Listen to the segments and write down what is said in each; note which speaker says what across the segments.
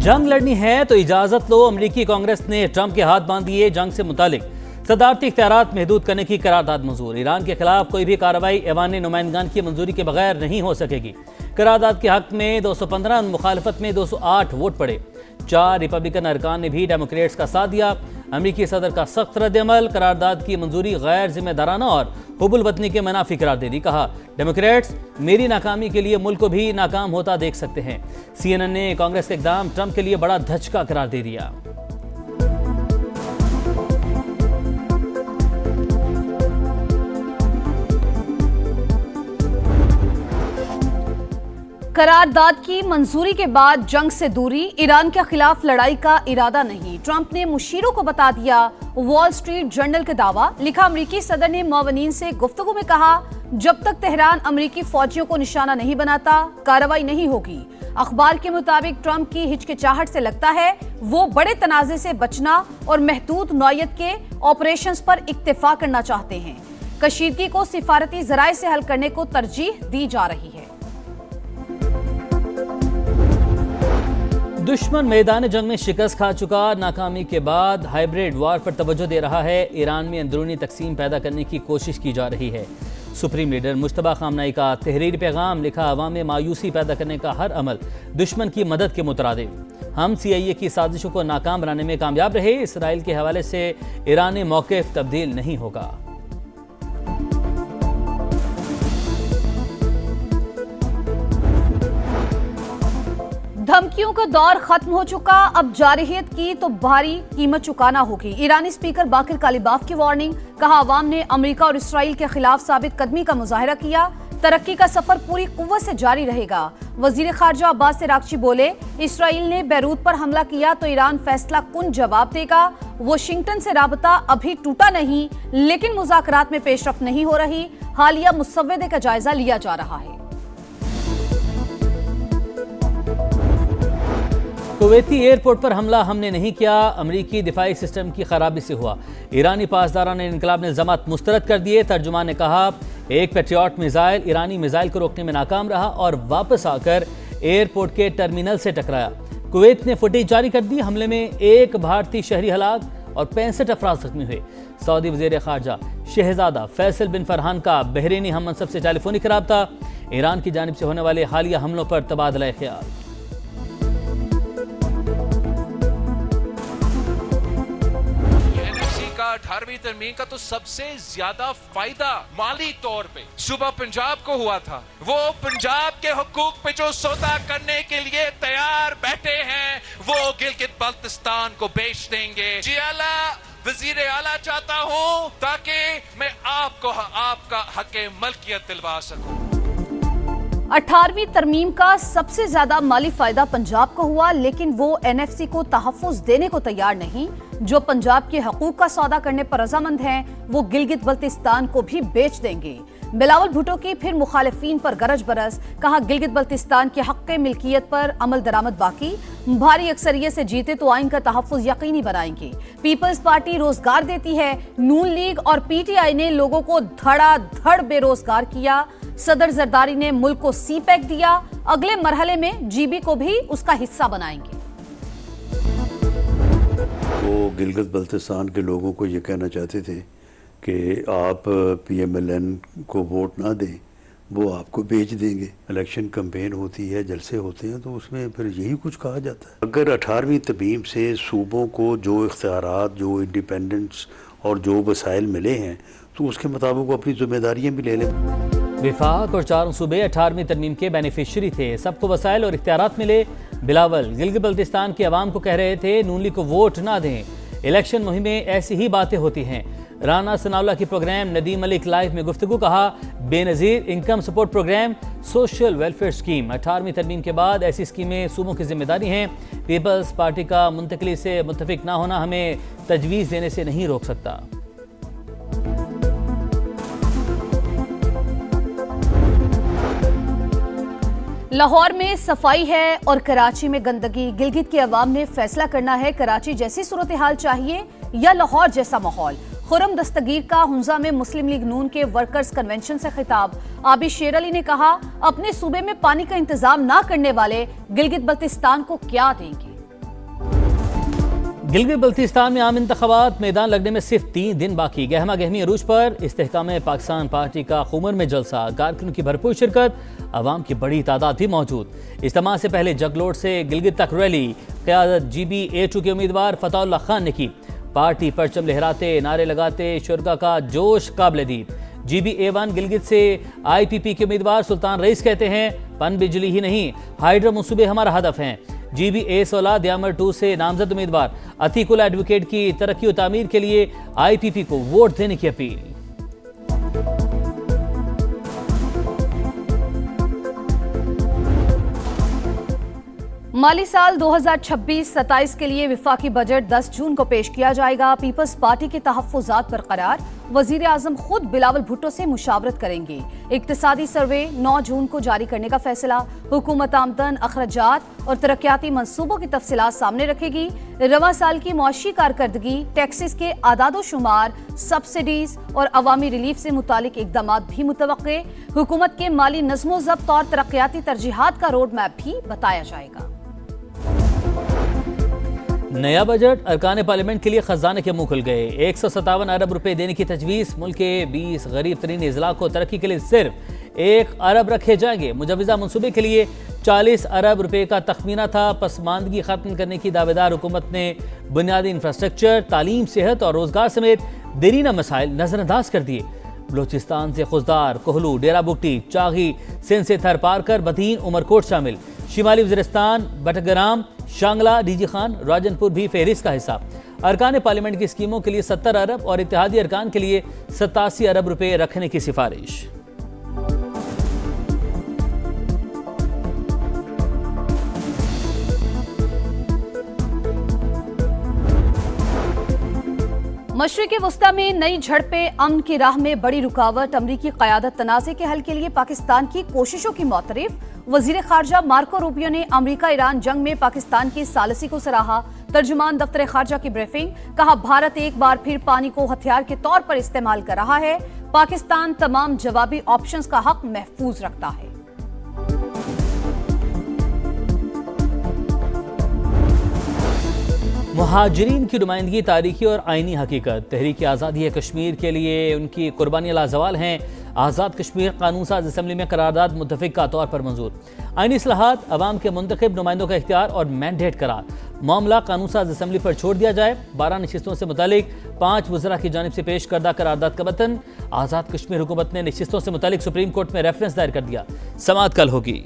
Speaker 1: जंग लड़नी है तो इजाजत लो। अमेरिकी कांग्रेस ने ट्रंप के हाथ बांध दिए। जंग से मुतालिक सदारती इख्तियारात महदूद करने की करारदाद मंजूर। ईरान के खिलाफ कोई भी कार्रवाई ऐवान नुमाइंदगान की मंजूरी के बगैर नहीं हो सकेगी। करारदाद के हक में 215, मुखालफत में 208 वोट पड़े। 4 रिपब्लिकन अरकान ने भी डेमोक्रेट्स का साथ दिया। अमेरिकी सदर का सख्त रद्द-ए-अमल। करारदाद की मंजूरी गैर जिम्मेदाराना और हुबुल वतनी के मनाफी करार दे दी। कहा, डेमोक्रेट्स मेरी नाकामी के लिए मुल्क को भी नाकाम होता देख सकते हैं। CNN ने कांग्रेस के इकदाम ट्रंप के लिए बड़ा धचका करार दे दिया।
Speaker 2: करारदाद की मंजूरी के बाद जंग से दूरी, ईरान के खिलाफ लड़ाई का इरादा नहीं। ट्रंप ने मुशीरों को बता दिया। वॉल स्ट्रीट जर्नल का दावा। लिखा, अमेरिकी सदर ने मौवनीन से गुफ्तगू में कहा, जब तक तेहरान अमेरिकी फौजियों को निशाना नहीं बनाता कार्रवाई नहीं होगी। अखबार के मुताबिक ट्रंप की हिचकिचाहट से लगता है वो बड़े तनाजे से बचना और महदूद नौयत के ऑपरेशंस पर इक्तिफा करना चाहते हैं। कशीदगी को सिफारती जराए से हल करने को तरजीह दी जा रही है।
Speaker 1: दुश्मन मैदान जंग में शिकस्त खा चुका। नाकामी के बाद हाइब्रिड वार पर तवज्जो दे रहा है। ईरान में अंदरूनी तकसीम पैदा करने की कोशिश की जा रही है। सुप्रीम लीडर मुश्तबा खामनाई का तहरीरी पैगाम। लिखा, अवाम में मायूसी पैदा करने का हर अमल दुश्मन की मदद के मुतरादिफ। हम CIA की साजिशों को नाकाम बनाने में कामयाब रहे। इसराइल के हवाले से ईरानी मौक़िफ़ तब्दील नहीं होगा।
Speaker 2: धमकियों का दौर खत्म हो चुका। अब जारहियत की तो भारी कीमत चुकाना होगी। ईरानी स्पीकर बाकिर कालिबाफ की वार्निंग। कहा, अवाम ने अमेरिका और इसराइल के खिलाफ साबित कदमी का मुजाहरा किया। तरक्की का सफर पूरी कुव्वत से जारी रहेगा। वजीर खारजा अब्बास अरागची बोले, इसराइल ने बैरूत पर हमला किया तो ईरान फैसला कुन जवाब देगा। वाशिंगटन से राबता अभी टूटा नहीं, लेकिन मुज़ाकरात में पेशरफ्त नहीं हो रही। हालिया मुसव्वदे का जायजा लिया जा रहा है।
Speaker 1: कुवैती एयरपोर्ट पर हमला हमने नहीं किया, अमरीकी दिफाई सिस्टम की खराबी से हुआ। ईरानी पासदारान इनकलाब ने निज़ामात मुस्तरद कर दिए। तर्जुमान ने कहा, एक पेट्रियट मिसाइल ईरानी मिसाइल को रोकने में नाकाम रहा और वापस आकर एयरपोर्ट के टर्मिनल से टकराया। कुवैत ने फुटेज जारी कर दी। हमले में 1 भारतीय शहरी हलाक और 65 अफराद जख्मी हुए। सऊदी वज़ीर ख़ारजा शहजादा फैसल बिन फरहान का बहरीनी हम मनसब से टेलीफोनिक राब्ता। ईरान की जानिब से होने वाले हालिया हमलों पर तबादला ख्याल।
Speaker 3: 18वीं तरमीम का तो सबसे ज्यादा फायदा माली तौर पे सुबह पंजाब को हुआ था। वो पंजाब के हुकूक पे जो सौदा करने के लिए तैयार बैठे हैं, वो गिलगित बल्तिस्तान को बेच देंगे। जी आला वजीर आला चाहता हूं ताकि मैं आपको आपका हक मलकियत दिलवा सकूं।
Speaker 2: 18वीं तरमीम का सबसे ज्यादा माली फायदा पंजाब को हुआ, लेकिन वो NFC को तहफ़्फ़ुज़ देने को तैयार नहीं। जो पंजाब के हकूक का सौदा करने पर रजामंद हैं, वो गिलगित बल्तिस्तान को भी बेच देंगे। बिलावल भुट्टो की फिर मुखालिफिन पर गरज बरस। कहा, गिलगित बल्तिस्तान के हक़ मिल्कियत पर अमल दरामद बाकी। भारी अक्सरियत से जीते तो आइन का तहफ़्फ़ुज़ यकीनी बनाएंगे। पीपल्स पार्टी रोजगार देती है। नून लीग और PTI ने लोगों को धड़ाधड़ बेरोजगार किया। सदर जरदारी ने मुल्क को CPEC दिया। अगले मरहले में GB को भी उसका हिस्सा बनाएंगे।
Speaker 4: वो गिलगित बल्तिस्तान के लोगों को ये कहना चाहते थे कि आप PMLN को वोट ना दें, वो आपको बेच देंगे। इलेक्शन कैंपेन होती है, जलसे होते हैं, तो उसमें फिर यही कुछ कहा जाता है। अगर 18वीं तरमीम से सूबों को जो इख्तियारात, जो इंडिपेंडेंस और जो वसाइल मिले हैं, तो उसके मुताबिक वो अपनी जिम्मेदारियाँ भी ले लें।
Speaker 1: विफाक और 4 सूबे 18वीं तरमीम के बेनिफिशरी थे। सबको वसाइल और इख्तियारात मिले। बिलावल गिलगित बल्तिस्तान के अवाम को कह रहे थे, नून लीग को वोट ना दें। इलेक्शन मुहिम में ऐसी ही बातें होती हैं। राना सनाउल्लाह की प्रोग्राम नदीम मलिक लाइव में गुफ्तगू। कहा, Benazir income support programme, social welfare scheme. 18वीं तरमीम के बाद ऐसी स्कीमें सूबों की जिम्मेदारी हैं। पीपल्स पार्टी का मुंतकली से मुत्तफिक ना होना हमें तजवीज़ देने से नहीं रोक सकता।
Speaker 2: लाहौर में सफाई है और कराची में गंदगी। गिलगित के अवाम ने फैसला करना है, कराची जैसी सूरत हाल चाहिए या लाहौर जैसा माहौल। खुरम दस्तगीर का हुंजा में मुस्लिम लीग नून के वर्कर्स कन्वेंशन से खिताब। आबिद शेर अली ने कहा, अपने सूबे में पानी का इंतजाम ना करने वाले गिलगित बल्तिस्तान को क्या देंगे।
Speaker 1: गिलगित बल्तिस्तान में आम इंतखाबात मैदान लगने में सिर्फ 3 दिन बाकी। गहमा गहमी अरूज पर इस्तेहकाम पाकिस्तान पार्टी का खूमर में जलसा, कारकुनों की भरपूर शिरकत, आवाम की बड़ी तादाद भी मौजूद। इज्तिमा से पहले जगलोड से गिलगित तक रैली क़यादत GB-A2 के उम्मीदवार फतहुल्लाह खान ने की। पार्टी परचम लहराते, नारे लगाते शुरका का जोश काबिल-ए-दीद। GB-A1 गिलगित से IPP के उम्मीदवार सुल्तान रईस कहते हैं, पन बिजली ही नहीं, हाइड्रो मंसूबे हमारा हदफ हैं। GB-A16 दयामर 2 से नामजद उम्मीदवार अतीकुल्ला एडवोकेट की तरक्की और तामीर के लिए IPP को वोट देने की अपील।
Speaker 2: माली साल 2026-27 के लिए विफाकी बजट 10 जून को पेश किया जाएगा। पीपल्स पार्टी के तहफ्फुज़ात बरकरार, वजीर आजम खुद बिलावल भुट्टो से मुशावरत करेंगे। इक्तिसादी सर्वे 9 जून को जारी करने का फैसला। हुकूमत आमदन, अखराजात और तरक्याती मंसूबों की तफसीलात सामने रखेगी। रवा साल की मुआशी कारकर्दगी, टैक्सेस के आदादो शुमार, सब्सिडीज और अवामी रिलीफ से मुतालिक इकदाम भी मुतवक्के। हुकूमत के माली नज़्मो ज़ब्त और तरक्याती तरजीहात का रोड मैप भी बताया जाएगा।
Speaker 1: नया बजट अरकान पार्लियामेंट के लिए खजाने के मुंह खुल गए। 157 अरब रुपए देने की तजवीज़। मुल्क के 20 गरीब तरीन अजला को तरक्की के लिए सिर्फ 1 अरब रखे जाएंगे। मुजवज़ा मनसूबे के लिए 40 अरब रुपए का तखमीना था। पसमानदगी खत्म करने की दावेदार हुकूमत ने बुनियादी इंफ्रास्ट्रक्चर, तालीम, सेहत और रोजगार समेत देरीना मसाइल नजरअंदाज कर दिए। बलोचिस्तान से खुजदार, कोहलू, डेरा बुगटी, चागी, सिंध से थर पार कर बदीन, उमरकोट शामिल। शिमाली वज़ीरिस्तान, बटग्राम, शांगला, डीजी खान, राजनपुर भी फहरिस्त का हिस्सा। अरकान पार्लियामेंट की स्कीमों के लिए 70 अरब और इत्तेहादी अरकान के लिए 87 अरब रुपए रखने की सिफारिश।
Speaker 2: मशरिक़ वस्ता में नई झड़पें, अमन की राह में बड़ी रुकावट। अमरीकी क़यादत तनाज़े के हल के लिए पाकिस्तान की कोशिशों की मौतरिफ। वज़ीर ख़ारजा मार्को रूबियो ने अमरीका ईरान जंग में पाकिस्तान की सालसी को सराहा। तर्जुमान दफ्तर ख़ारजा की ब्रीफिंग, कहा भारत एक बार फिर पानी को हथियार के तौर पर इस्तेमाल कर रहा है। पाकिस्तान तमाम जवाबी ऑप्शंस का हक महफूज रखता है।
Speaker 1: मुहाजिरीन की नुमाइंदगी तारीखी और आइनी हकीकत। तहरीक आज़ादी कश्मीर के लिए उनकी कुर्बानियाँ लाजवाल हैं। आज़ाद कश्मीर कानून साज असम्बली में करारदाद मुत्तफ़िक़ का तौर पर मंजूर। आइनी इस्लाहात, अवाम के मुंतखब नुमाइंदों का इख्तियार और मैंडेट करार। मामला कानून साज असम्बली पर छोड़ दिया जाए। 12 नशिस्तों से मुतालिक 5 वज़रा की जानिब से पेश करदा करारदाद का मतन। आज़ाद कश्मीर हुकूमत ने नशिस्तों से मुतालिक सुप्रीम कोर्ट में रेफरेंस दायर कर दिया। समाअत कल होगी।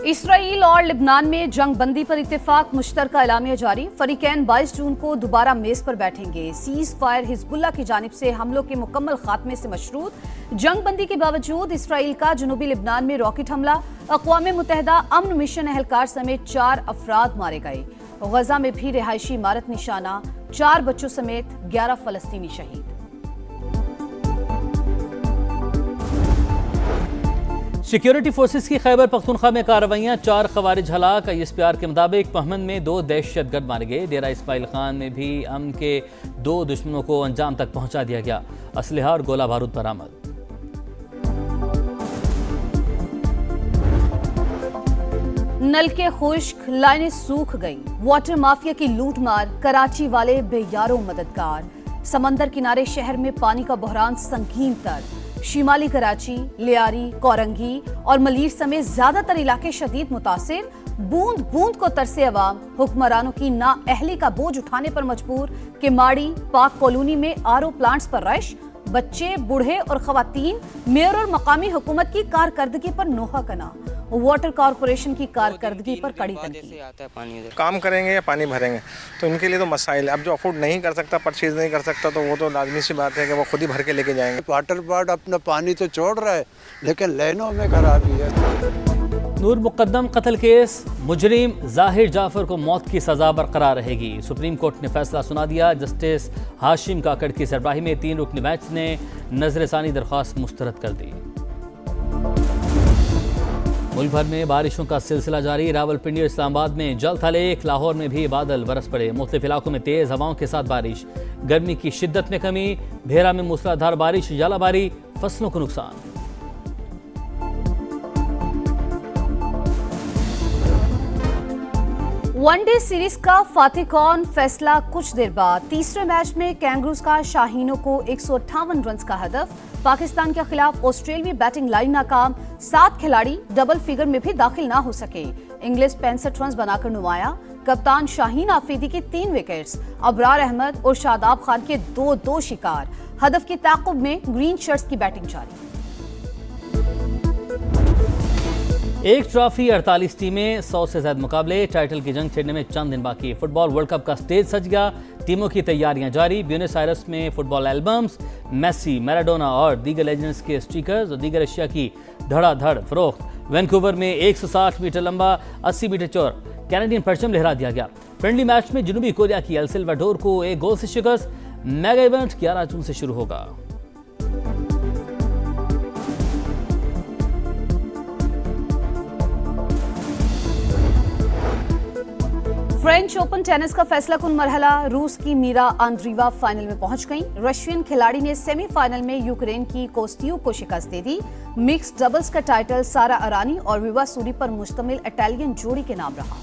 Speaker 2: इसराइल और लिबनान में जंग बंदी पर इत्तेफाक, मुश्तरका एलामिया जारी। फरीकैन 22 जून को दोबारा मेज पर बैठेंगे। सीज फायर हिजबुल्लाह की जानिब से हमलों के मुकम्मल खात्मे से मशरूत। जंग बंदी के बावजूद इसराइल का जनूबी लिबनान में रॉकेट हमला। अक़वाम मुत्तहिदा अमन मिशन एहलकार समेत 4 अफराद मारे गए। गजा में भी रिहायशी इमारत निशाना, 4 बच्चों समेत 11 फलस्तीनी शहीद।
Speaker 1: सिक्योरिटी फोर्सेस की खैबर पख्तूनख्वा में कार्रवाइयाँ, 4 खवारिज हलाक। ISPR के मुताबिक पहमन में 2 दहशतगर्द मारे गए। डेरा इस्माइल खान में भी अमन के 2 दुश्मनों को अंजाम तक पहुंचा दिया गया। असलहा और गोला बारूद बरामद।
Speaker 2: नलके खुश्क, लाइनें सूख गई। वाटर माफिया की लूट मार, कराची वाले बेयारों मददगार। समंदर किनारे शहर में पानी का बहरान संगीन तर। शिमाली कराची, लियारी, कोरंगी और मलीर समेत ज्यादातर इलाके शदीद मुतासिर। बूंद बूंद को तरसे अवाम, हुक्मरानों की नाअहली का बोझ उठाने पर मजबूर। केमाड़ी, पाक कॉलोनी में RO प्लांट्स पर रश। बच्चे, बूढ़े और खवातीन मेयर और मकामी हुकूमत की कारकर्दगी पर नोहा कना। वाटर कॉरपोरेशन की कारकर्दगी पर कड़ी तनकीद।
Speaker 5: काम करेंगे या पानी भरेंगे, तो इनके लिए तो मसाइल। अब जो अफोर्ड नहीं कर सकता, परचेज नहीं कर सकता, तो वो तो लाजमी सी बात है कि वो खुद ही भर के लेके जाएंगे।
Speaker 6: वाटर बोर्ड अपना पानी तो छोड़ रहा है, लेकिन लाइनों में खराबी है।
Speaker 1: नूर मुकद्दम कत्ल केस, मुजरिम जाहिर जाफर को मौत की सजा बरकरार रहेगी। सुप्रीम कोर्ट ने फैसला सुना दिया। जस्टिस हाशिम काकड़ की सरबराही में 3 रुकनी बेंच ने नजरसानी दरख्वास्त मुस्तरद कर दी। मुल्क भर में बारिशों का सिलसिला जारी। रावलपिंडी और इस्लामाबाद में जल था लेक, लाहौर में भी बादल बरस पड़े। मुख्तलिफ इलाकों में तेज हवाओं के साथ बारिश। गर्मी की शिद्दत में कमी। भेरा में मूसलाधार बारिश, जालाबारी, फसलों को नुकसान।
Speaker 2: वनडे सीरीज का फातिह कौन फैसला कुछ देर बाद। तीसरे मैच में कैंगरूज का शाहीनों को 158 रन का हदफ। पाकिस्तान के खिलाफ ऑस्ट्रेलियाई बैटिंग लाइन नाकाम। 7 खिलाड़ी डबल फिगर में भी दाखिल ना हो सके। इंग्लिश 65 रन बनाकर नुमाया। कप्तान शाहीन आफरीदी की 3 विकेट्स। अबरार अहमद और शादाब खान के 2-2 शिकार। हदफ की ताक़ुब में ग्रीन शर्ट्स की बैटिंग जारी।
Speaker 1: एक ट्रॉफी 48 टीमें 100 से ज्यादा मुकाबले। टाइटल की जंग छिड़ने में चंद दिन बाकी। फुटबॉल वर्ल्ड कप का स्टेज सज गया। टीमों की तैयारियां जारी। ब्यूनस आयर्स में फुटबॉल एल्बम्स, मेसी, मैराडोना और दीगर लेजेंड्स के स्टिकर्स और दीगर अशिया की धड़ाधड़ फरोख्त। वैंकूवर में 160 मीटर लंबा 80 मीटर चौड़ा कैनेडियन परचम लहरा दिया गया। फ्रेंडली मैच में जनूबी कोरिया की एल साल्वाडोर को 1 गोल से शिकस्त। मेगा इवेंट 11 जून से शुरू होगा।
Speaker 2: फ्रेंच ओपन टेनिस का फैसला कुन मरहला। रूस की मीरा आंद्रीवा फाइनल में पहुंच गईं। रशियन खिलाड़ी ने सेमीफाइनल में यूक्रेन की कोस्तियुक को शिकस्त दे दी। मिक्स्ड डबल्स का टाइटल सारा अरानी और विवा सूरी पर मुश्तमिल इटालियन जोड़ी के नाम रहा।